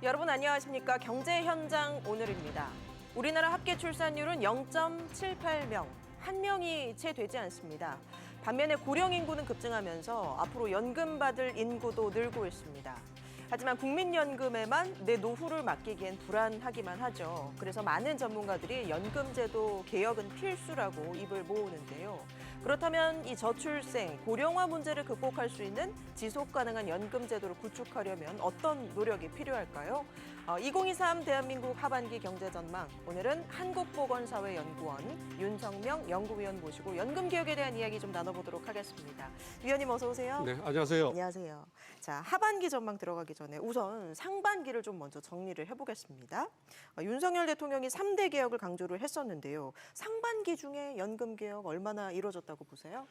여러분 안녕하십니까? 경제 현장 오늘입니다. 우리나라 합계 출산율은 0.78명, 한 명이 채 되지 않습니다. 반면에 고령 인구는 급증하면서 앞으로 연금 받을 인구도 늘고 있습니다. 하지만 국민연금에만 내 노후를 맡기기엔 불안하기만 하죠. 그래서 많은 전문가들이 연금제도 개혁은 필수라고 입을 모으는데요. 그렇다면 이 저출생, 고령화 문제를 극복할 수 있는 지속 가능한 연금 제도를 구축하려면 어떤 노력이 필요할까요? 2023 대한민국 하반기 경제 전망. 오늘은 한국보건사회연구원 윤성명 연구위원 모시고 연금 개혁에 대한 이야기 좀 나눠보도록 하겠습니다. 위원님 어서 오세요. 네, 안녕하세요. 안녕하세요. 자, 하반기 전망 들어가기 전에 우선 상반기를 좀 먼저 정리를 해보겠습니다. 윤석열 대통령이 3대 개혁을 강조를 했었는데요. 상반기 중에 연금 개혁 얼마나 이루어졌다고 보세요?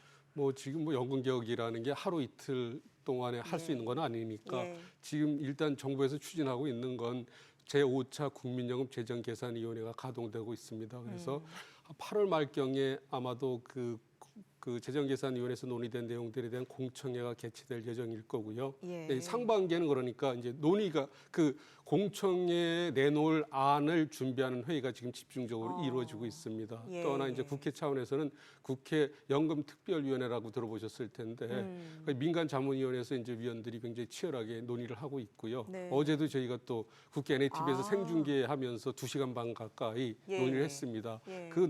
지금 연금 개혁이라는 게 하루 이틀 동안에 할 수 있는 건 아니니까 예. 지금 일단 정부에서 추진하고 있는 건 제5차 국민연금 재정계산위원회가 가동되고 있습니다. 그래서 8월 말경에 아마도 그 재정계산위원회에서 논의된 내용들에 대한 공청회가 개최될 예정일 거고요. 예. 상반기에는 그러니까 이제 논의가 그 공청회에 내놓을 안을 준비하는 회의가 지금 집중적으로 이루어지고 있습니다. 예. 또 하나 이제 국회 차원에서는 국회 연금특별위원회라고 들어보셨을 텐데 민간 자문위원회에서 이제 위원들이 굉장히 치열하게 논의를 하고 있고요. 네. 어제도 저희가 또 국회 NATV에서 생중계하면서 2시간 반 가까이 예. 논의를 했습니다. 예. 그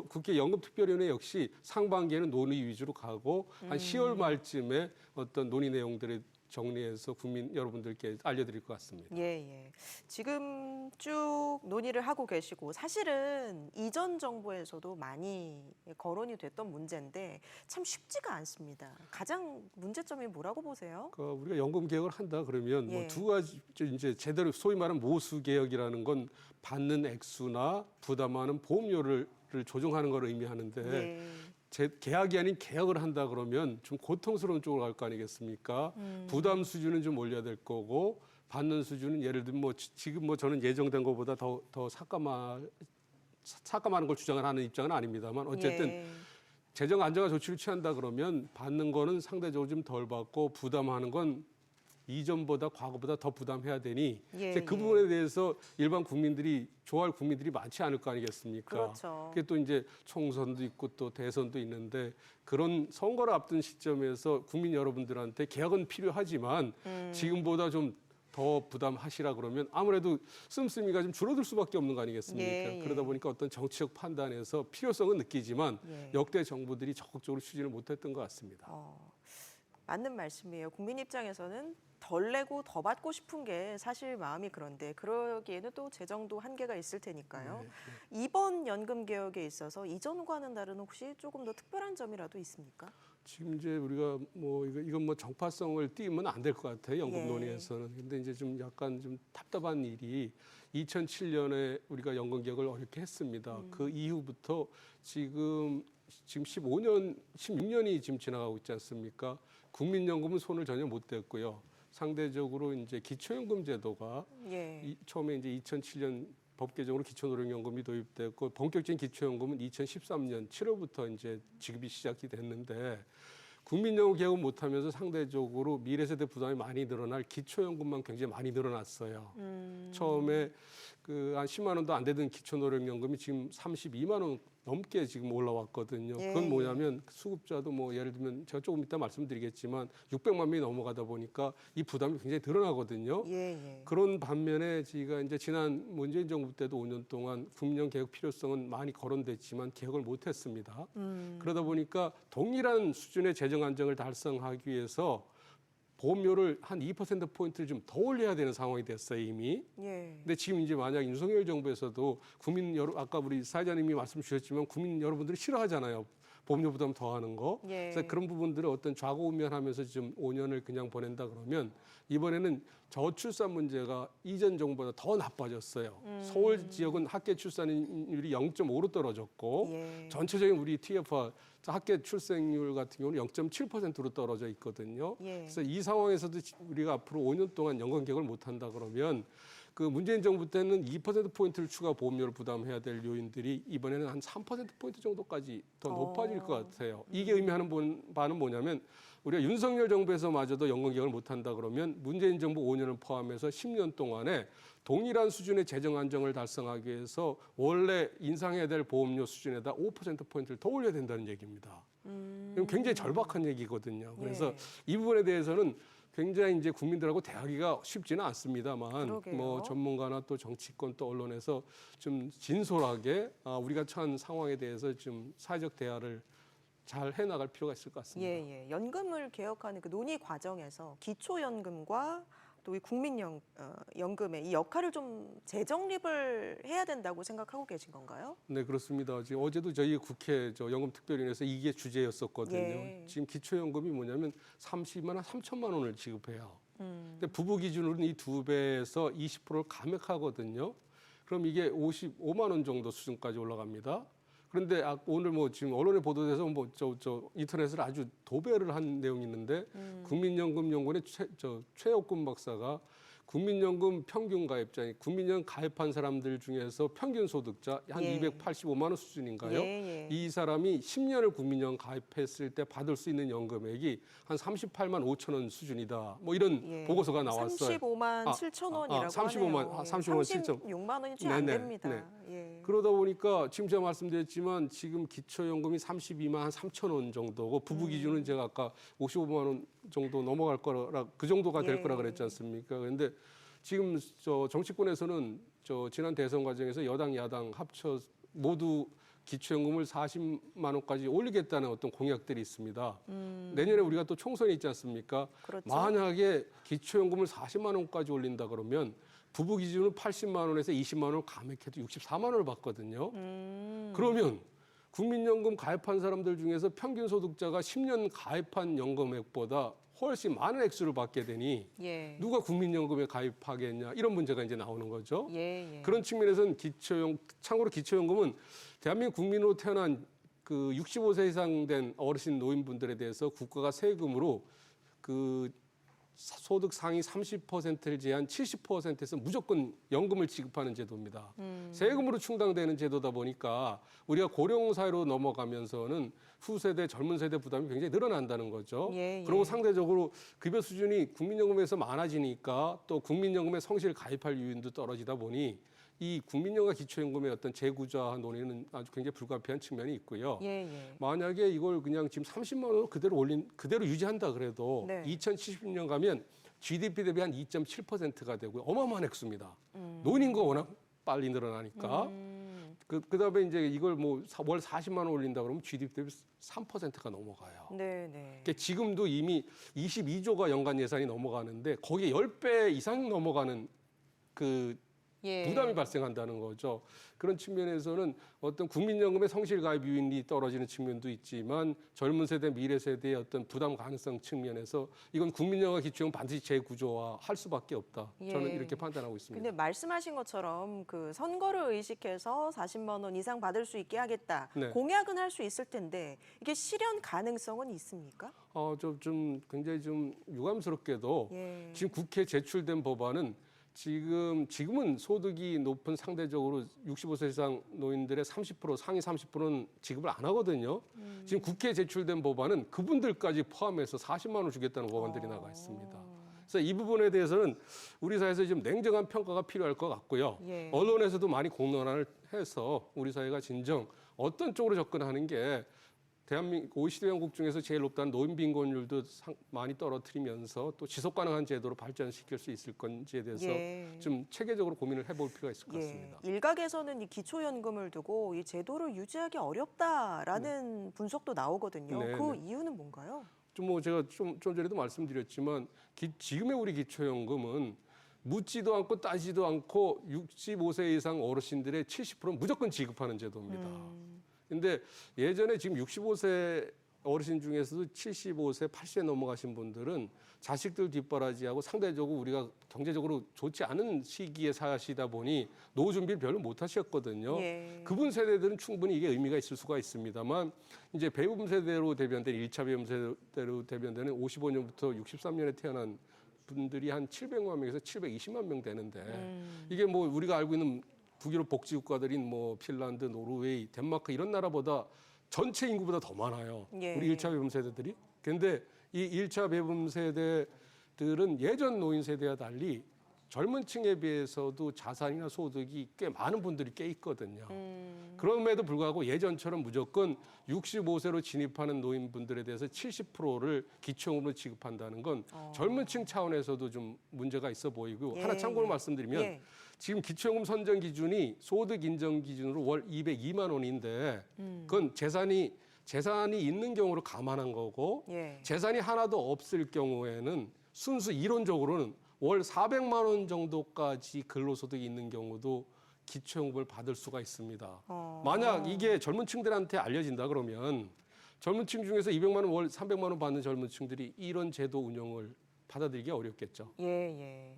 국회 연금특별위원회 역시 상반기에는 논의 위주로 가고 한 10월 말쯤에 어떤 논의 내용들을 정리해서 국민 여러분들께 알려드릴 것 같습니다. 예. 지금 쭉 논의를 하고 계시고 사실은 이전 정부에서도 많이 거론이 됐던 문제인데 참 쉽지가 않습니다. 가장 문제점이 뭐라고 보세요? 우리가 연금 개혁을 한다 그러면 예. 두 가지 이제 제대로 소위 말하는 모수 개혁이라는 건 받는 액수나 부담하는 보험료를 조정하는 걸 의미하는데 예. 계약이 아닌 개혁을 한다 그러면 좀 고통스러운 쪽으로 갈 거 아니겠습니까? 부담 수준은 좀 올려야 될 거고 받는 수준은 예를 들면 지금 저는 예정된 것보다 더 삭감하는 걸 주장을 하는 입장은 아닙니다만 어쨌든 예. 재정 안정화 조치를 취한다 그러면 받는 거는 상대적으로 좀 덜 받고 부담하는 건 이전보다 과거보다 더 부담해야 되니 이제 그 부분에 대해서 일반 국민들이 좋아할 국민들이 많지 않을 거 아니겠습니까? 그렇죠. 그게 또 이제 총선도 있고 또 대선도 있는데 그런 선거를 앞둔 시점에서 국민 여러분들한테 개혁은 필요하지만 지금보다 좀 더 부담하시라 그러면 아무래도 씀씀이가 좀 줄어들 수밖에 없는 거 아니겠습니까? 예. 그러다 보니까 어떤 정치적 판단에서 필요성은 느끼지만 역대 정부들이 적극적으로 추진을 못했던 것 같습니다. 맞는 말씀이에요. 국민 입장에서는 덜 내고 더 받고 싶은 게 사실 마음이 그런데 그러기에는 또 재정도 한계가 있을 테니까요. 이번 연금 개혁에 있어서 이전과는 다른 혹시 조금 더 특별한 점이라도 있습니까? 지금 이제 우리가 이건 정파성을 띄우면 안 될 것 같아요. 연금 예. 논의에서는. 근데 이제 좀 약간 좀 답답한 일이 2007년에 우리가 연금 개혁을 어렵게 했습니다. 그 이후부터 지금 15년, 16년이 지금 지나가고 있지 않습니까? 국민연금은 손을 전혀 못 댔고요. 상대적으로 이제 기초연금 제도가 처음에 이제 2007년 법 개정으로 기초노령연금이 도입됐고 본격적인 기초연금은 2013년 7월부터 이제 지급이 시작이 됐는데 국민연금 개혁을 못하면서 상대적으로 미래세대 부담이 많이 늘어날 기초연금만 굉장히 많이 늘어났어요. 처음에 한 10만 원도 안 되던 기초노령연금이 지금 32만 원 넘게 지금 올라왔거든요. 그건 뭐냐면 수급자도 예를 들면 제가 조금 이따 말씀드리겠지만 600만 명이 넘어가다 보니까 이 부담이 굉장히 늘어나거든요. 그런 반면에 저희가 이제 지난 문재인 정부 때도 5년 동안 국민연금 개혁 필요성은 많이 거론됐지만 개혁을 못했습니다. 그러다 보니까 동일한 수준의 재정 안정을 달성하기 위해서 보험료를 한 2%포인트를 좀 더 올려야 되는 상황이 됐어요, 이미. 근데 지금 이제 만약 윤석열 정부에서도 아까 우리 사회자님이 말씀 주셨지만 국민 여러분들이 싫어하잖아요. 보험료 부담 더하는 거. 그래서 그런 부분들을 어떤 좌고우면하면서 지금 5년을 그냥 보낸다 그러면 이번에는 저출산 문제가 이전 정부보다 더 나빠졌어요. 서울 지역은 합계 출산율이 0.5로 떨어졌고 전체적인 우리 TFR 합계 출생률 같은 경우는 0.7%로 떨어져 있거든요. 그래서 이 상황에서도 우리가 앞으로 5년 동안 연금 개혁을 못한다 그러면 그 문재인 정부 때는 2%포인트를 추가 보험료를 부담해야 될 요인들이 이번에는 한 3%포인트 정도까지 더 높아질 것 같아요. 이게 의미하는 바는 뭐냐면 우리가 윤석열 정부에서마저도 연금 개혁을 못한다 그러면 문재인 정부 5년을 포함해서 10년 동안에 동일한 수준의 재정 안정을 달성하기 위해서 원래 인상해야 될 보험료 수준에다 5%포인트를 더 올려야 된다는 얘기입니다. 그럼 굉장히 절박한 얘기거든요. 그래서 예. 이 부분에 대해서는 굉장히 이제 국민들하고 대하기가 쉽지는 않습니다만 그러게요. 뭐 전문가나 또 정치권 또 언론에서 좀 진솔하게 우리가 처한 상황에 대해서 좀 사회적 대화를 잘 해나갈 필요가 있을 것 같습니다. 예, 예. 연금을 개혁하는 그 논의 과정에서 기초연금과 또 이 국민연금의 이 역할을 좀 재정립을 해야 된다고 생각하고 계신 건가요? 네, 그렇습니다. 지금 어제도 저희 국회 연금특별위원회에서 이게 주제였었거든요. 예. 지금 기초연금이 뭐냐면 30만 원, 3천만 원을 지급해요. 근데 부부 기준으로는 이 2배에서 20%를 감액하거든요. 그럼 이게 55만 원 정도 수준까지 올라갑니다. 그런데 오늘 뭐 지금 언론에 보도돼서 뭐 인터넷을 아주 도배를 한 내용이 있는데 국민연금연구원의 최혁근 박사가 국민연금 평균 가입자, 국민연금 가입한 사람들 중에서 평균 소득자 한 예. 285만 원 수준인가요? 예, 예. 이 사람이 10년을 국민연금 가입했을 때 받을 수 있는 연금액이 한 38만 5천 원 수준이다. 뭐 이런 예. 보고서가 나왔어요. 35만 7천 원이라고 35만, 하네요. 35만 7천. 36만 원이 채 안 네네, 됩니다. 네. 예. 그러다 보니까 지금 제가 말씀드렸지만 지금 기초연금이 32만 한 3천 원 정도고 부부 기준은 제가 아까 55만 원 정도 넘어갈 거라 그 정도가 될 예. 거라 그랬지 않습니까? 그런데 지금 정치권에서는 지난 대선 과정에서 여당 야당 합쳐 모두 기초연금을 40만 원까지 올리겠다는 어떤 공약들이 있습니다. 내년에 우리가 또 총선이 있지 않습니까? 그렇죠. 만약에 기초연금을 40만 원까지 올린다 그러면 부부 기준은 80만 원에서 20만 원을 감액해도 64만 원을 받거든요. 그러면 국민연금 가입한 사람들 중에서 평균 소득자가 10년 가입한 연금액보다 훨씬 많은 액수를 받게 되니 예. 누가 국민연금에 가입하겠냐 이런 문제가 이제 나오는 거죠. 예, 예. 그런 측면에서는 참고로 기초연금은 대한민국 국민으로 태어난 그 65세 이상 된 어르신 노인분들에 대해서 국가가 세금으로 그 소득 상위 30%를 제한 70%에서 무조건 연금을 지급하는 제도입니다. 세금으로 충당되는 제도다 보니까 우리가 고령 사회로 넘어가면서는 후세대, 젊은 세대 부담이 굉장히 늘어난다는 거죠. 예, 예. 그리고 상대적으로 급여 수준이 국민연금에서 많아지니까 또 국민연금에 성실 가입할 유인도 떨어지다 보니 이 국민연금과 기초연금의 어떤 재구조화 논의는 아주 굉장히 불가피한 측면이 있고요. 예, 예. 만약에 이걸 그냥 지금 30만 원으로 그대로 유지한다 그래도 네. 2070년 가면 GDP 대비 한 2.7%가 되고요. 어마어마한 액수입니다. 노인인구가 워낙 빨리 늘어나니까. 그다음에 이제 이걸 뭐 월 40만 원 올린다 그러면 GDP 대비 3%가 넘어가요. 네, 네. 그러니까 지금도 이미 22조가 연간 예산이 넘어가는데 거기에 10배 이상 넘어가는 그 예. 부담이 발생한다는 거죠. 그런 측면에서는 어떤 국민연금의 성실 가입 유인이 떨어지는 측면도 있지만 젊은 세대, 미래 세대의 어떤 부담 가능성 측면에서 이건 국민연금과 기초연금 반드시 재구조화할 수밖에 없다. 저는 예. 이렇게 판단하고 있습니다. 근데 말씀하신 것처럼 그 선거를 의식해서 40만 원 이상 받을 수 있게 하겠다. 네. 공약은 할 수 있을 텐데 이게 실현 가능성은 있습니까? 좀 굉장히 좀 유감스럽게도 예. 지금 국회에 제출된 법안은 지금은 소득이 높은 상대적으로 65세 이상 노인들의 30% 상위 30%는 지급을 안 하거든요. 지금 국회에 제출된 법안은 그분들까지 포함해서 40만 원 주겠다는 법안들이 나가 있습니다. 그래서 이 부분에 대해서는 우리 사회에서 좀 냉정한 평가가 필요할 것 같고요. 예. 언론에서도 많이 공론화를 해서 우리 사회가 진정 어떤 쪽으로 접근하는 게 대한민국 OECD 회원국 중에서 제일 높다는 노인 빈곤율도 많이 떨어뜨리면서 또 지속 가능한 제도로 발전시킬 수 있을 건지에 대해서 예. 좀 체계적으로 고민을 해볼 필요가 있을 것 같습니다. 일각에서는 이 기초연금을 두고 이 제도를 유지하기 어렵다라는 분석도 나오거든요. 네, 그 네. 이유는 뭔가요? 제가 좀 전에도 말씀드렸지만 지금의 우리 기초연금은 묻지도 않고 따지도 않고 65세 이상 어르신들의 70%는 무조건 지급하는 제도입니다. 근데 예전에 지금 65세 어르신 중에서도 75세, 80세 넘어가신 분들은 자식들 뒷바라지하고 상대적으로 우리가 경제적으로 좋지 않은 시기에 사시다 보니 노후 준비를 별로 못 하셨거든요. 예. 그분 세대들은 충분히 이게 의미가 있을 수가 있습니다만 이제 배움 세대로 대변된 1차 배움 세대로 대변되는 55년부터 63년에 태어난 분들이 한 700만 명에서 720만 명 되는데 이게 뭐 우리가 알고 있는 북유럽 복지국가들인 뭐 핀란드, 노르웨이, 덴마크 이런 나라보다 전체 인구보다 더 많아요. 예. 우리 1차 배움 세대들이. 그런데 이 1차 배분 세대들은 예전 노인 세대와 달리 젊은 층에 비해서도 자산이나 소득이 꽤 많은 분들이 꽤 있거든요. 그럼에도 불구하고 예전처럼 무조건 65세로 진입하는 노인분들에 대해서 70%를 기초연금으로 지급한다는 건 젊은 층 차원에서도 좀 문제가 있어 보이고 예, 하나 참고로 예. 말씀드리면 예. 지금 기초연금 선정 기준이 소득 인정 기준으로 월 202만 원인데 그건 재산이 있는 경우를 감안한 거고 예. 재산이 하나도 없을 경우에는 순수 이론적으로는 월 400만 원 정도까지 근로소득이 있는 경우도 기초연금을 받을 수가 있습니다. 만약 이게 젊은 층들한테 알려진다 그러면 젊은 층 중에서 200만 원, 월 300만 원 받는 젊은 층들이 이런 제도 운영을 받아들이기 어렵겠죠. 예, 예.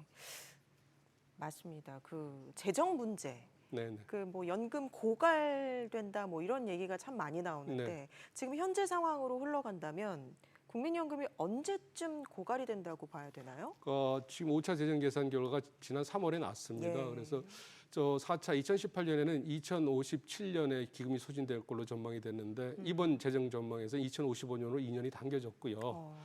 맞습니다. 그 재정 문제, 네네. 그 뭐 연금 고갈된다 뭐 이런 얘기가 참 많이 나오는데 네. 지금 현재 상황으로 흘러간다면 국민연금이 언제쯤 고갈이 된다고 봐야 되나요? 지금 5차 재정 계산 결과가 지난 3월에 났습니다. 예. 그래서 저 4차 2018년에는 2057년에 기금이 소진될 걸로 전망이 됐는데 이번 재정 전망에서 2055년으로 2년이 당겨졌고요.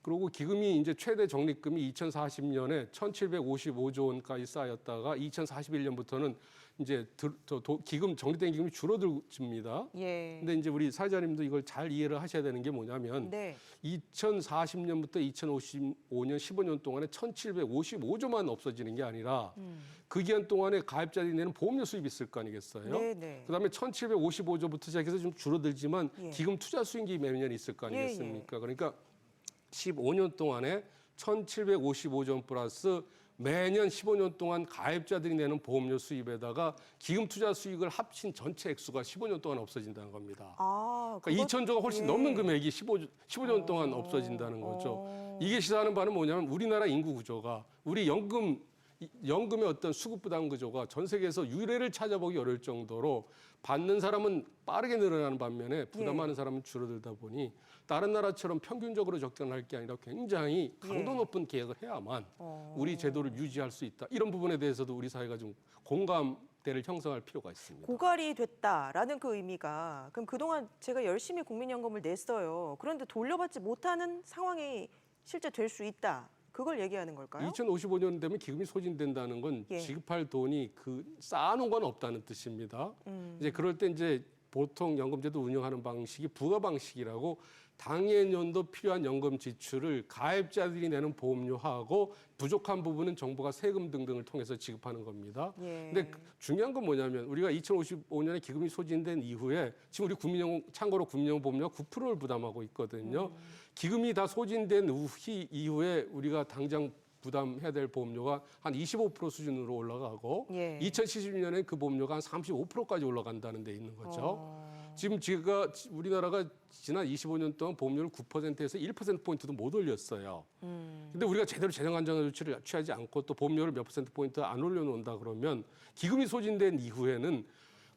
그리고 기금이 이제 최대 적립금이 2040년에 1,755조 원까지 쌓였다가 2041년부터는 이제 기금 적립된 기금이 줄어들습니다. 예. 근데 이제 우리 사회자님도 이걸 잘 이해를 하셔야 되는 게 뭐냐면 네. 2040년부터 2055년 15년 동안에 1,755조만 없어지는 게 아니라 그 기간 동안에 가입자들이 내는 보험료 수입이 있을 거 아니겠어요? 네, 네. 그다음에 1,755조부터 시작해서 좀 줄어들지만 예. 기금 투자 수익이 매년 있을 거 예, 아니겠습니까? 그러니까 15년 동안에 1,755조 원 플러스 매년 15년 동안 가입자들이 내는 보험료 수입에다가 기금 투자 수익을 합친 전체 액수가 15년 동안 없어진다는 겁니다. 그러니까 2,000조가 훨씬 예. 넘는 금액이 15년 동안 없어진다는 거죠. 이게 시사하는 바는 뭐냐면 우리나라 인구 구조가 우리 연금의 어떤 수급 부담 구조가 전 세계에서 유례를 찾아보기 어려울 정도로 받는 사람은 빠르게 늘어나는 반면에 부담하는 사람은 줄어들다 보니 다른 나라처럼 평균적으로 적정할 게 아니라 굉장히 강도 높은 계획을 해야만 우리 제도를 유지할 수 있다. 이런 부분에 대해서도 우리 사회가 좀 공감대를 형성할 필요가 있습니다. 고갈이 됐다라는 그 의미가 그럼 그동안 제가 열심히 국민연금을 냈어요. 그런데 돌려받지 못하는 상황이 실제 될 수 있다. 그걸 얘기하는 걸까요? 2055년 되면 기금이 소진된다는 건 예. 지급할 돈이 쌓아놓은 건 없다는 뜻입니다. 이제 그럴 때 이제 보통 연금제도 운영하는 방식이 부가 방식이라고 당해년도 필요한 연금 지출을 가입자들이 내는 보험료하고 부족한 부분은 정부가 세금 등등을 통해서 지급하는 겁니다. 예. 근데 중요한 건 뭐냐면 우리가 2055년에 기금이 소진된 이후에 지금 우리 참고로 국민연금 보험료가 9%를 부담하고 있거든요. 기금이 다 소진된 이후에 우리가 당장 부담해야 될 보험료가 한 25% 수준으로 올라가고 예. 2070년에 그 보험료가 한 35%까지 올라간다는 데 있는 거죠. 지금 우리나라가 지난 25년 동안 보험료를 9%에서 1%포인트도 못 올렸어요. 근데 우리가 제대로 재정 안정화 조치를 취하지 않고 또 보험료를 몇 %포인트 안 올려놓는다 그러면 기금이 소진된 이후에는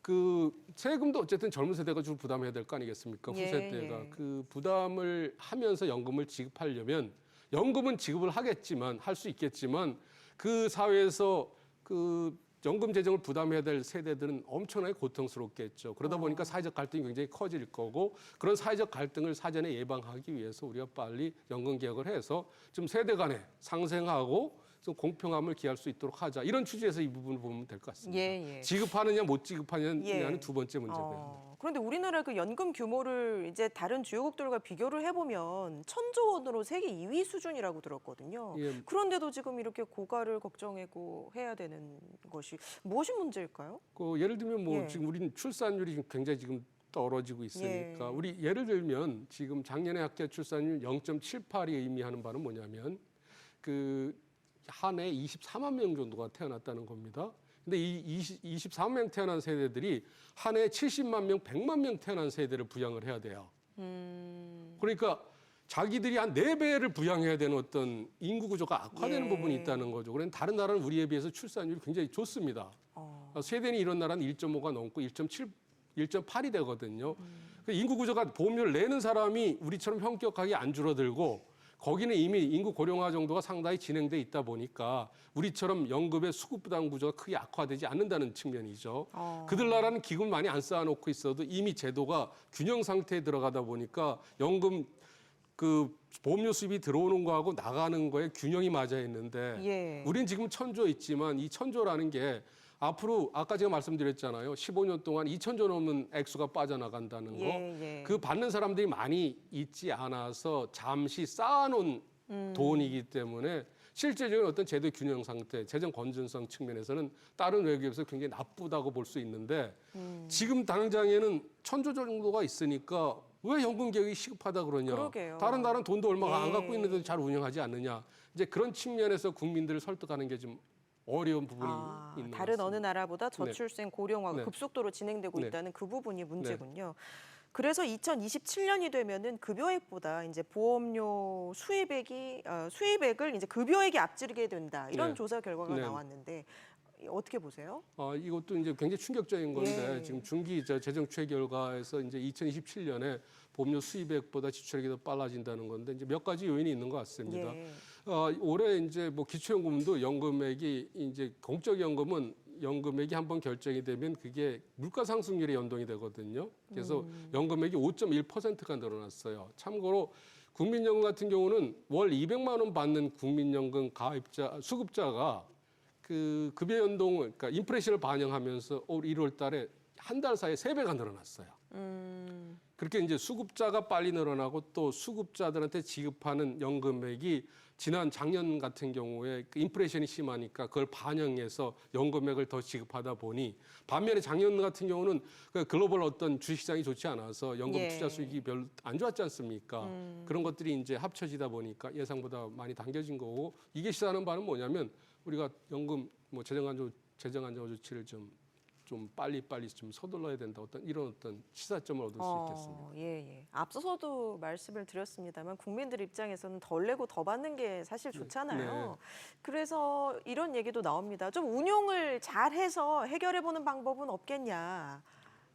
그 세금도 어쨌든 젊은 세대가 주로 부담해야 될 거 아니겠습니까? 후세대가. 예. 그 부담을 하면서 연금을 지급하려면 연금은 지급을 하겠지만 할 수 있겠지만 그 사회에서 그 연금 재정을 부담해야 될 세대들은 엄청나게 고통스럽겠죠. 그러다 보니까 사회적 갈등이 굉장히 커질 거고 그런 사회적 갈등을 사전에 예방하기 위해서 우리가 빨리 연금 개혁을 해서 좀 세대 간에 상생하고 좀 공평함을 기할 수 있도록 하자. 이런 취지에서 이 부분을 보면 될 것 같습니다. 예, 예. 지급하느냐 못 지급하느냐는 예. 두 번째 문제고요. 그런데 우리나라 그 연금 규모를 이제 다른 주요국들과 비교를 해보면 1,000조 원으로 세계 2위 수준이라고 들었거든요. 예. 그런데도 지금 이렇게 고갈을 걱정하고 해야 되는 것이 무엇이 문제일까요? 예를 들면 예. 지금 우리는 출산율이 지금 굉장히 지금 떨어지고 있으니까 예. 우리 예를 들면 지금 작년에 합계 출산율 0.78이 의미하는 바는 뭐냐면 한 해 24만 명 정도가 태어났다는 겁니다. 근데 이 24만 명 태어난 세대들이 한 해 70만 명, 100만 명 태어난 세대를 부양을 해야 돼요. 그러니까 자기들이 한 4배를 부양해야 되는 어떤 인구 구조가 악화되는 예. 부분이 있다는 거죠. 그런데 다른 나라는 우리에 비해서 출산율이 굉장히 좋습니다. 스웨덴이 이런 나라는 1.5가 넘고 1.8이 되거든요. 그 인구 구조가 보험료를 내는 사람이 우리처럼 현격하게 안 줄어들고 거기는 이미 인구 고령화 정도가 상당히 진행돼 있다 보니까 우리처럼 연금의 수급 부담 구조가 크게 악화되지 않는다는 측면이죠. 그들 나라는 기금 많이 안 쌓아놓고 있어도 이미 제도가 균형 상태에 들어가다 보니까 연금 그 보험료 수입이 들어오는 거하고 나가는 거에 균형이 맞아야 했는데 예. 우린 지금 1,000조 있지만 이 1,000조라는 게 앞으로 아까 제가 말씀드렸잖아요. 15년 동안 2,000조 넘는 액수가 빠져나간다는 거. 예. 그 받는 사람들이 많이 있지 않아서 잠시 쌓아놓은 돈이기 때문에 실제적인 어떤 제도 균형 상태, 재정 건전성 측면에서는 다른 외교에서 굉장히 나쁘다고 볼 수 있는데 지금 당장에는 1,000조 정도가 있으니까 왜 연금 개혁이 시급하다 그러냐? 그러게요. 다른 돈도 얼마 안 예. 갖고 있는데도 잘 운영하지 않느냐? 이제 그런 측면에서 국민들을 설득하는 게 좀 어려운 부분이 있는 것 다른 같습니다. 어느 나라보다 저출생 고령화가 네. 급속도로 진행되고 네. 있다는 그 부분이 문제군요. 그래서 2027년이 되면은 급여액보다 이제 보험료 수입액을 이제 급여액이 앞지르게 된다. 이런 네. 조사 결과가 네. 나왔는데 어떻게 보세요? 이것도 이제 굉장히 충격적인 건데 예. 지금 중기 재정 추계 결과에서 이제 2027년에 보험료 수입액보다 지출액이 더 빨라진다는 건데 이제 몇 가지 요인이 있는 것 같습니다. 예. 올해 이제 뭐 기초연금도 연금액이 이제 공적연금은 연금액이 한번 결정이 되면 그게 물가 상승률에 연동이 되거든요. 그래서 연금액이 5.1%가 늘어났어요. 참고로 국민연금 같은 경우는 월 200만 원 받는 국민연금 가입자 수급자가 그 급여 연동을 그러니까 인플레이션을 반영하면서 올 1월 달에 한 달 사이에 3배가 늘어났어요. 그렇게 이제 수급자가 빨리 늘어나고 또 수급자들한테 지급하는 연금액이 지난 작년 같은 경우에 그 인플레이션이 심하니까 그걸 반영해서 연금액을 더 지급하다 보니 반면에 작년 같은 경우는 그 글로벌 어떤 주식시장이 좋지 않아서 연금 예. 투자 수익이 별로 안 좋았지 않습니까? 그런 것들이 이제 합쳐지다 보니까 예상보다 많이 당겨진 거고 이게 시사하는 바는 뭐냐면 우리가 연금 뭐 재정 안정 조치를 좀 빨리 좀 서둘러야 된다. 이런 시사점을 얻을 수 있겠습니다. 예. 앞서서도 말씀을 드렸습니다만 국민들 입장에서는 덜 내고 더 받는 게 사실 좋잖아요. 네. 그래서 이런 얘기도 나옵니다. 좀 운용을 잘해서 해결해보는 방법은 없겠냐.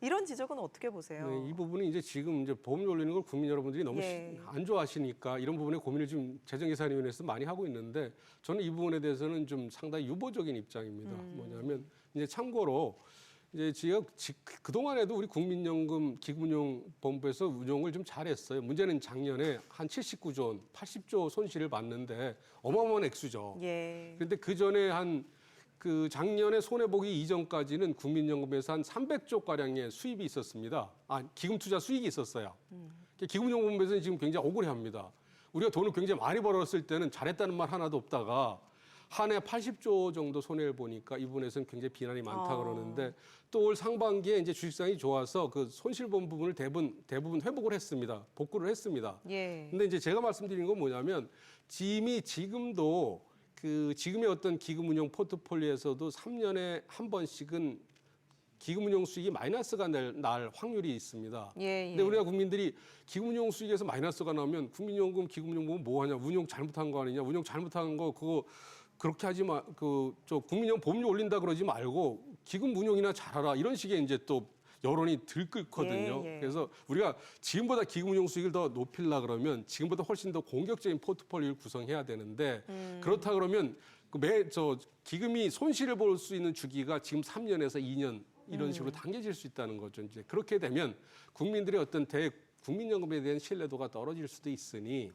이런 지적은 어떻게 보세요? 네, 이 부분이 이제 지금 이제 보험료 올리는 걸 국민 여러분들이 너무 예. 안 좋아하시니까 이런 부분에 고민을 좀 재정예산위원회에서 많이 하고 있는데 저는 이 부분에 대해서는 좀 상당히 유보적인 입장입니다. 뭐냐면 이제 참고로 이제 제가 그동안에도 우리 국민연금 기금운용본부에서 운용을 좀 잘했어요. 문제는 작년에 한 79조 원, 80조 손실을 봤는데 어마어마한 액수죠. 예. 그런데 그 전에 그 작년에 손해보기 이전까지는 국민연금에서 한 300조 가량의 수입이 있었습니다. 기금 투자 수익이 있었어요. 기금운용본부에서는 지금 굉장히 억울해합니다. 우리가 돈을 굉장히 많이 벌었을 때는 잘했다는 말 하나도 없다가 한 해 80조 정도 손해를 보니까 이 부분에서는 굉장히 비난이 많다 그러는데 또 올 상반기에 이제 주식시장이 좋아서 그 손실 본 부분을 대부분 회복을 했습니다. 복구를 했습니다. 예. 근데 이제 제가 말씀드린 건 뭐냐면 지금도 지금의 어떤 기금운용 포트폴리오에서도 3년에 한 번씩은 기금운용 수익이 마이너스가 날 확률이 있습니다. 예. 근데 우리나라 국민들이 기금운용 수익에서 마이너스가 나면 국민연금, 기금운용 보면 뭐 하냐, 운용 잘못한 거 아니냐, 운용 잘못한 거 그거 그렇게 하지 마, 국민연금 보험료 올린다 그러지 말고 기금운용이나 잘하라 이런 식의 이제 또 여론이 들끓거든요. 예. 그래서 우리가 지금보다 기금운용 수익을 더 높이려 그러면 지금보다 훨씬 더 공격적인 포트폴리오를 구성해야 되는데 그렇다 그러면 기금이 손실을 볼 수 있는 주기가 지금 3년에서 2년 이런 식으로 당겨질 수 있다는 거죠. 이제 그렇게 되면 국민들의 어떤 국민연금에 대한 신뢰도가 떨어질 수도 있으니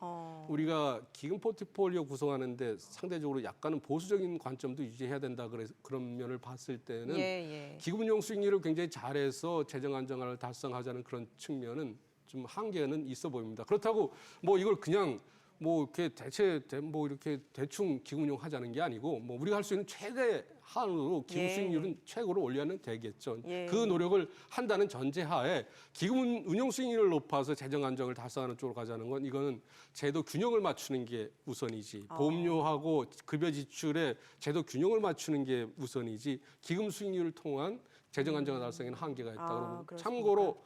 우리가 기금 포트폴리오 구성하는데 상대적으로 약간은 보수적인 관점도 유지해야 된다. 그런 면을 봤을 때는 예. 기금운용 수익률을 굉장히 잘해서 재정 안정화를 달성하자는 그런 측면은 좀 한계는 있어 보입니다. 그렇다고 뭐 이걸 그냥 뭐 이렇게 대충 기금운용 하자는 게 아니고 뭐 우리가 할 수 있는 최대 한으로 기금 수익률은 최고로 올려는 되겠죠. 예. 그 노력을 한다는 전제하에 기금 운용 수익률을 높아서 재정 안정을 달성하는 쪽으로 가자는 건 이거는 제도 균형을 맞추는 게 우선이지 보험료하고 급여 지출에 제도 균형을 맞추는 게 우선이지 기금 수익률을 통한 재정 안정화 달성에는 한계가 있다. 그러면 그렇습니까? 참고로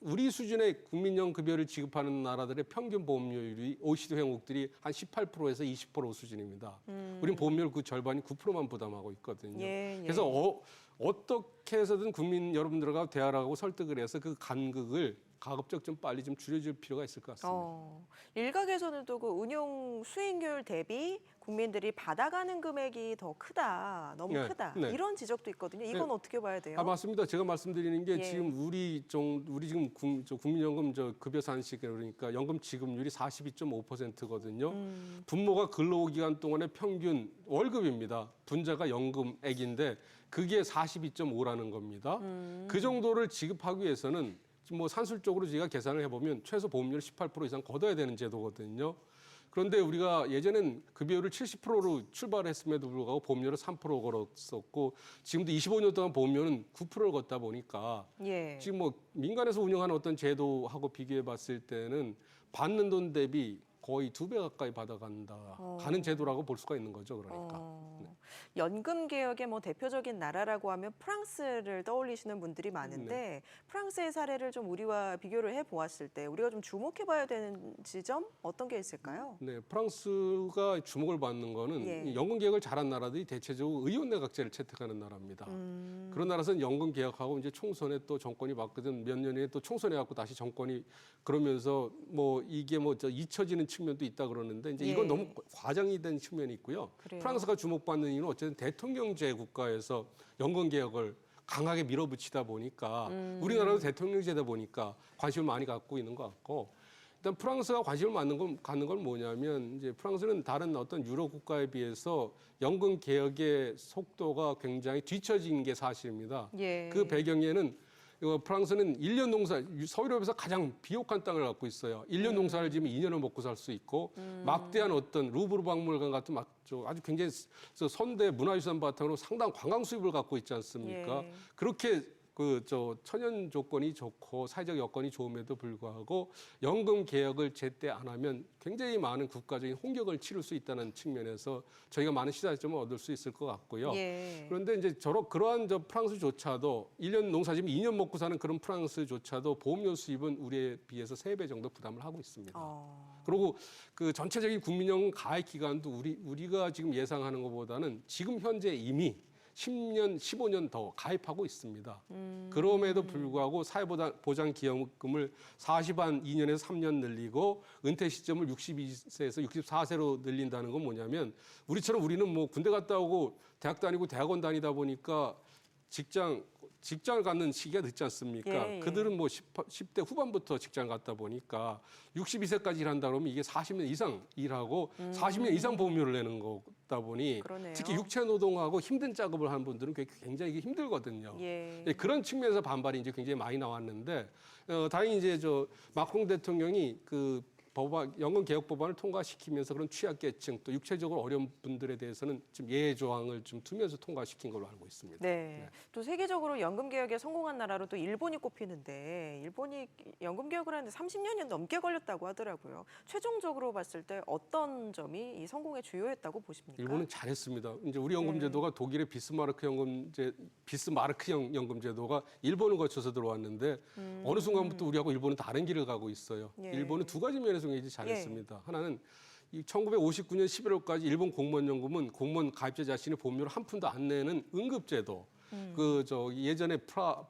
우리 수준의 국민연금 급여를 지급하는 나라들의 평균 보험료율이 OECD 회원국들이 한 18%에서 20% 수준입니다. 우리는 보험료를 그 절반이 9%만 부담하고 있거든요. 예. 그래서 어떻게 해서든 국민 여러분들과 대화를 하고 설득을 해서 그 간극을 가급적 좀 빨리 좀 줄여줄 필요가 있을 것 같습니다. 일각에서는 또 그 운용 수익률 대비 국민들이 받아가는 금액이 더 크다, 너무 네, 크다 네. 이런 지적도 있거든요. 이건 어떻게 봐야 돼요? 맞습니다. 제가 말씀드리는 게 예. 지금 우리 지금 국민연금 급여 산식 그러니까 연금 지급률이 42.5%거든요. 분모가 근로기간 기간 동안의 평균 월급입니다. 분자가 연금액인데 그게 42.5라는 겁니다. 그 정도를 지급하기 위해서는 뭐 산술적으로 제가 계산을 해보면 최소 보험료를 18% 이상 걷어야 되는 제도거든요. 그런데 우리가 예전엔 급여를 70%로 출발했음에도 불구하고 보험료를 3% 걸었었고 지금도 25년 동안 보험료는 9%를 걷다 보니까 예. 지금 뭐 민간에서 운영하는 어떤 제도하고 비교해 봤을 때는 받는 돈 대비 거의 2배 가까이 가는 제도라고 볼 수가 있는 거죠. 그러니까. 연금 개혁의 뭐 대표적인 나라라고 하면 프랑스를 떠올리시는 분들이 많은데 프랑스의 사례를 좀 우리와 비교를 해보았을 때 우리가 좀 주목해봐야 되는 지점 어떤 게 있을까요? 네, 프랑스가 주목을 받는 거는 예. 이 연금 개혁을 잘한 나라들이 대체적으로 의원내각제를 채택하는 나라입니다. 그런 나라에서는 연금 개혁하고 이제 총선에 또 정권이 바뀌든 몇 년에 또 총선해 갖고 다시 정권이 그러면서 뭐 이게 뭐 잊혀지는 측면도 있다 그러는데 이제 이건 예. 너무 과장이 된 측면이 있고요. 그래요? 프랑스가 주목받는 이유는 어쨌든 대통령제 국가에서 연금 개혁을 강하게 밀어붙이다 보니까 우리나라도 대통령제다 보니까 관심을 많이 갖고 있는 것 같고 일단 프랑스가 관심을 갖는 건 뭐냐면 이제 프랑스는 다른 어떤 유럽 국가에 비해서 연금 개혁의 속도가 굉장히 뒤처진 게 사실입니다. 예. 그 배경에는 프랑스는 1년 농사, 서유럽에서 가장 비옥한 땅을 갖고 있어요. 1년 농사를 지으면 2년을 먹고 살 수 있고 막대한 어떤 루브르 박물관 같은 아주 굉장히 선대 문화유산 바탕으로 상당한 관광 수입을 갖고 있지 않습니까? 예. 그렇게 천연 조건이 좋고 사회적 여건이 좋음에도 불구하고 연금 개혁을 제때 안 하면 굉장히 많은 국가적인 홍역을 치를 수 있다는 측면에서 저희가 많은 시사점을 얻을 수 있을 것 같고요. 예. 그런데 이제 그러한 프랑스조차도 1년 농사지면 2년 먹고 사는 그런 프랑스조차도 보험료 수입은 우리에 비해서 3배 정도 부담을 하고 있습니다. 그리고 그 전체적인 국민연금 가입 기간도 우리가 지금 예상하는 것보다는 지금 현재 이미 10년, 15년 더 가입하고 있습니다. 그럼에도 불구하고 사회보장기여금을 40한 2년에서 3년 늘리고 은퇴 시점을 62세에서 64세로 늘린다는 건 뭐냐면 우리는 뭐 군대 갔다 오고 대학 다니고 대학원 다니다 보니까 직장을 갖는 시기가 늦지 않습니까? 예, 예. 그들은 뭐 10대 후반부터 직장을 갔다 보니까 62세까지 일한다 그러면 이게 40년 이상 일하고 40년 이상 보험료를 내는 거다 보니 그러네요. 특히 육체 노동하고 힘든 작업을 하는 분들은 굉장히 이게 힘들거든요. 예. 예, 그런 측면에서 반발이 이제 굉장히 많이 나왔는데 다행히 이제 마크롱 대통령이 그 연금 개혁 법안을 통과시키면서 그런 취약계층 또 육체적으로 어려운 분들에 대해서는 좀 예외 조항을 좀 두면서 통과시킨 걸로 알고 있습니다. 네. 또 세계적으로 연금 개혁에 성공한 나라로 또 일본이 꼽히는데 일본이 연금 개혁을 하는데 30년이 넘게 걸렸다고 하더라고요. 최종적으로 봤을 때 어떤 점이 이 성공의 주요했다고 보십니까? 일본은 잘했습니다. 이제 우리 연금제도가 독일의 비스마르크형 연금제도가 일본을 거쳐서 들어왔는데 어느 순간부터 우리하고 일본은 다른 길을 가고 있어요. 예. 일본은 두 가지 면에서 굉장히 잘했습니다. 하나는 1959년 11월까지 일본 공무원연금은 공무원 가입자 자신의 보험료를 한 푼도 안 내는 응급제도. 예전에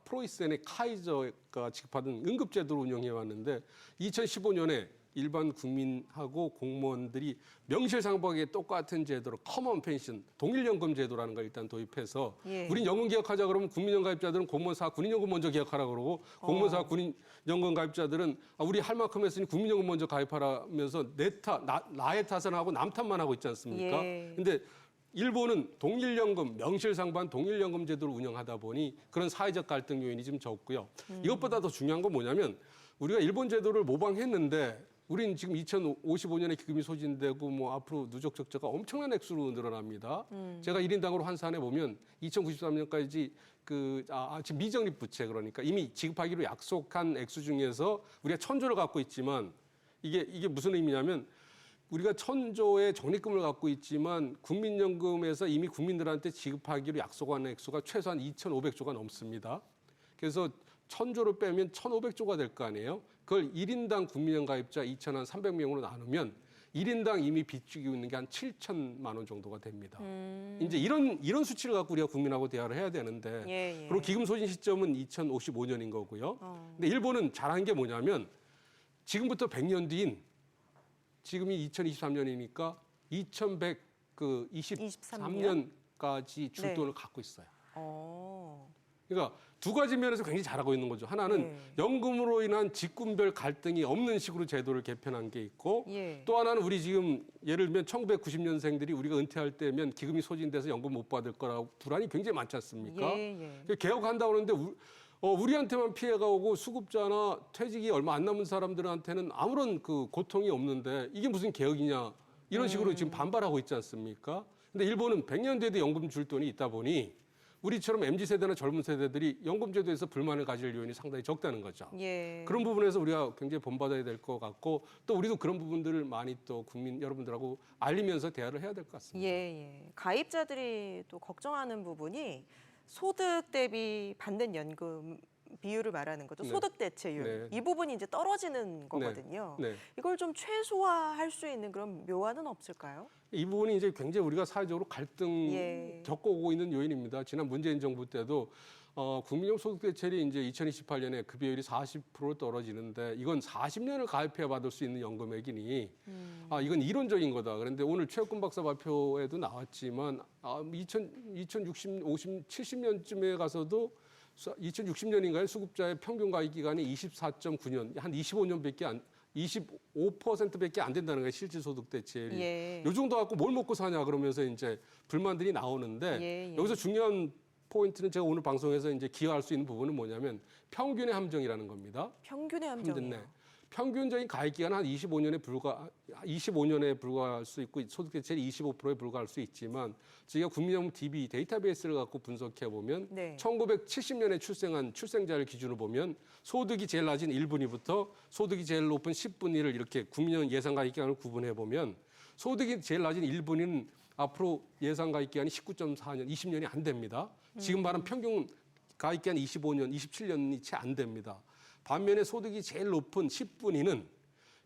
프로이센의 카이저가 지급하던 응급제도를 운영해 왔는데 2015년에 일반 국민하고 공무원들이 명실상부하게 똑같은 제도로 커먼 펜션, 동일연금 제도라는 걸 일단 도입해서 예. 우린 연금 개혁하자 그러면 국민연금 가입자들은 공무원사 군인연금 먼저 개혁하라 그러고 공무원사 군인연금 가입자들은 우리 할 만큼 했으니 국민연금 먼저 가입하라면서 나의 탓은 하고 남 탓만 하고 있지 않습니까? 예. 근데 일본은 동일연금, 명실상부한 동일연금 제도를 운영하다 보니 그런 사회적 갈등 요인이 좀 적고요. 이것보다 더 중요한 건 뭐냐면 우리가 일본 제도를 모방했는데 우린 지금 2055년에 기금이 소진되고 뭐 앞으로 누적 적자가 엄청난 액수로 늘어납니다. 제가 1인당으로 환산해 보면 2093년까지 지금 미적립 부채 그러니까 이미 지급하기로 약속한 액수 중에서 우리가 1,000조를 갖고 있지만 이게 무슨 의미냐면 우리가 1,000조의 적립금을 갖고 있지만 국민연금에서 이미 국민들한테 지급하기로 약속한 액수가 최소한 2,500조가 넘습니다. 그래서 1,000조를 빼면 1,500조가 될 거 아니에요. 그걸 1인당 국민연금 가입자 2,300명으로 나누면 1인당 이미 빚지고 있는 게 한 7천만 원 정도가 됩니다. 이제 이런 수치를 갖고 우리가 국민하고 대화를 해야 되는데 예. 그리고 기금 소진 시점은 2055년인 거고요. 근데 일본은 잘한 게 뭐냐면 지금부터 100년 뒤인 지금이 2023년이니까 그 23년까지 줄 돈을 갖고 있어요. 그러니까 두 가지 면에서 굉장히 잘하고 있는 거죠. 하나는 연금으로 인한 직군별 갈등이 없는 식으로 제도를 개편한 게 있고 또 하나는 우리 지금 예를 들면 1990년생들이 우리가 은퇴할 때면 기금이 소진돼서 연금 못 받을 거라고 불안이 굉장히 많지 않습니까? 개혁한다고 그러는데 우리한테만 피해가 오고 수급자나 퇴직이 얼마 안 남은 사람들한테는 아무런 그 고통이 없는데 이게 무슨 개혁이냐 이런 식으로 지금 반발하고 있지 않습니까? 근데 일본은 100년 뒤에도 연금 줄 돈이 있다 보니 우리처럼 MZ세대나 젊은 세대들이 연금제도에서 불만을 가질 요인이 상당히 적다는 거죠. 그런 부분에서 우리가 굉장히 본받아야 될 것 같고 또 우리도 그런 부분들을 많이 또 국민 여러분들하고 알리면서 대화를 해야 될 것 같습니다. 가입자들이 또 걱정하는 부분이 소득 대비 받는 연금 비율을 말하는 거죠. 소득 대체율. 이 부분이 이제 떨어지는 거거든요. 이걸 좀 최소화할 수 있는 그런 묘안은 없을까요? 이 부분이 이제 굉장히 우리가 사회적으로 갈등 겪어오고 있는 요인입니다. 지난 문재인 정부 때도 국민연금 소득 대체율이 이제 2028년에 그 비율이 40% 떨어지는데 이건 40년을 가입해 받을 수 있는 연금액이니 이건 이론적인 거다. 그런데 오늘 최혁근 박사 발표에도 나왔지만 70년쯤에 가서도 2060년인가요? 수급자의 평균 가입 기간이 24.9년, 한 25%밖에 안 된다는 거예요. 실질 소득 대체율이. 요 정도 갖고 뭘 먹고 사냐 그러면서 이제 불만들이 나오는데 여기서 중요한 포인트는 제가 오늘 방송에서 이제 기여할 수 있는 부분은 뭐냐면 평균의 함정이라는 겁니다. 평균의 함정이요. 평균적인 가입 기간은 한 25년에 불과할 수 있고 소득 대체율이 25%에 불과할 수 있지만 저희가 국민연금 DB 데이터베이스를 갖고 분석해 보면 1970년에 출생한 출생자를 기준으로 보면 소득이 제일 낮은 1분위부터 소득이 제일 높은 10분위를 이렇게 국민연금 예상 가입 기간을 구분해 보면 소득이 제일 낮은 1분위는 앞으로 예상 가입 기간이 19.4년, 20년이 안 됩니다. 지금 말한 평균 가입 기간 25년, 27년이 채 안 됩니다. 반면에 소득이 제일 높은 10분위는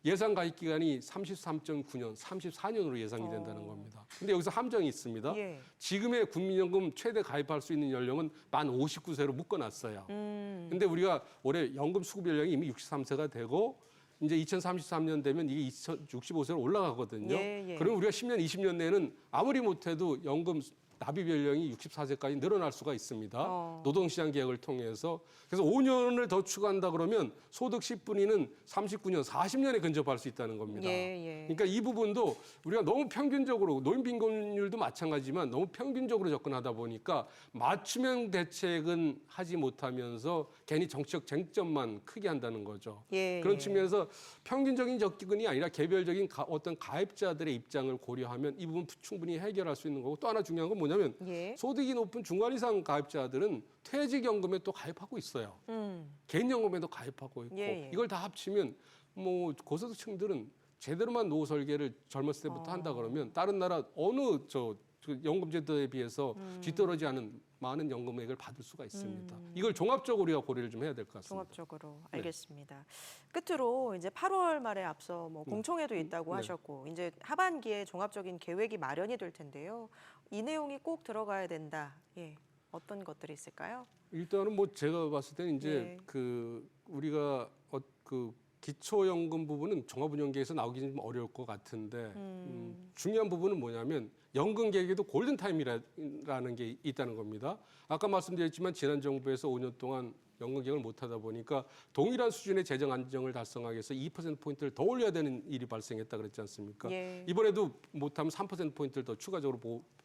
예상 가입 기간이 33.9년, 34년으로 예상이 된다는 겁니다. 근데 여기서 함정이 있습니다. 지금의 국민연금 최대 가입할 수 있는 연령은 만 59세로 묶어놨어요. 근데 우리가 올해 연금 수급 연령이 이미 63세가 되고 이제 2033년 되면 이게 65세로 올라가거든요. 그러면 우리가 10년, 20년 내에는 아무리 못해도 연금 납입 연령이 64세까지 늘어날 수가 있습니다. 노동시장 개혁을 통해서. 그래서 5년을 더 추가한다 그러면 소득 10분위는 39년, 40년에 근접할 수 있다는 겁니다. 그러니까 이 부분도 우리가 너무 평균적으로 노인 빈곤율도 마찬가지지만 너무 평균적으로 접근하다 보니까 맞춤형 대책은 하지 못하면서 괜히 정치적 쟁점만 크게 한다는 거죠. 그런 측면에서 평균적인 접근이 아니라 개별적인 어떤 가입자들의 입장을 고려하면 이 부분 충분히 해결할 수 있는 거고 또 하나 중요한 건 뭐냐면 소득이 높은 중간 이상 가입자들은 퇴직연금에 또 가입하고 있어요. 개인연금에도 가입하고 있고 이걸 다 합치면 뭐 고소득층들은 제대로만 노후 설계를 젊었을 때부터 한다 그러면 다른 나라 어느 연금제도에 비해서 뒤떨어지지 않은 많은 연금액을 받을 수가 있습니다. 이걸 종합적으로 우리가 고려를 좀 해야 될 것 같습니다. 종합적으로 알겠습니다. 끝으로 이제 8월 말에 앞서 뭐 공청회도 있다고 하셨고 이제 하반기에 종합적인 계획이 마련이 될 텐데요. 이 내용이 꼭 들어가야 된다. 어떤 것들이 있을까요? 일단은 뭐 제가 봤을 때는 이제 그 우리가 그 기초연금 부분은 종합운용계에서 나오기는 좀 어려울 것 같은데 중요한 부분은 뭐냐면 연금 계획에도 골든타임이라는 게 있다는 겁니다. 아까 말씀드렸지만 지난 정부에서 5년 동안 연금 계획을 못하다 보니까 동일한 수준의 재정 안정을 달성하기 위해서 2%포인트를 더 올려야 되는 일이 발생했다 그랬지 않습니까? 이번에도 못하면 3%포인트를 더 추가적으로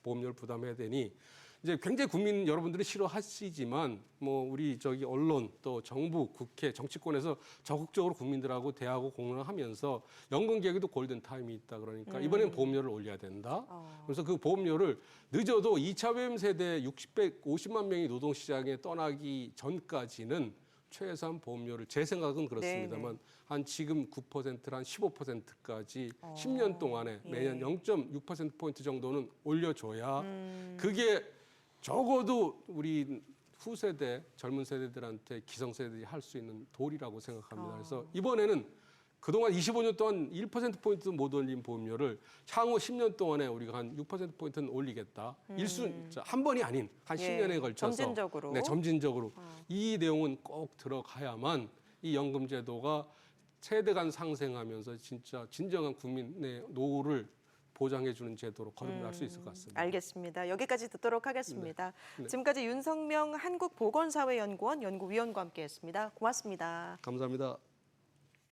보험료를 부담해야 되니 이제 굉장히 국민 여러분들이 싫어하시지만 뭐 우리 언론 또 정부, 국회, 정치권에서 적극적으로 국민들하고 대화하고 공론하면서 연금 계획에도 골든 타임이 있다 그러니까 이번엔 보험료를 올려야 된다. 그래서 그 보험료를 늦어도 2차 배움 세대 50만 명이 노동시장에 떠나기 전까지는 최소한 보험료를 제 생각은 그렇습니다만 한 지금 9%를 한 15%까지 10년 동안에 매년 0.6%포인트 정도는 올려줘야 그게 적어도 우리 후세대, 젊은 세대들한테 기성세대들이 할 수 있는 도리라고 생각합니다. 그래서 이번에는 그동안 25년 동안 1%포인트 못 올린 보험료를 향후 10년 동안에 우리가 한 6%포인트는 올리겠다. 한 번이 아닌 한 10년에 걸쳐서. 점진적으로. 점진적으로. 이 내용은 꼭 들어가야만 이 연금제도가 세대 간 상생하면서 진짜 진정한 국민의 노후를 보장해주는 제도로 거듭날 수 있을 것 같습니다. 알겠습니다. 여기까지 듣도록 하겠습니다. 네. 지금까지 윤성명 한국보건사회연구원 연구위원과 함께했습니다. 고맙습니다. 감사합니다.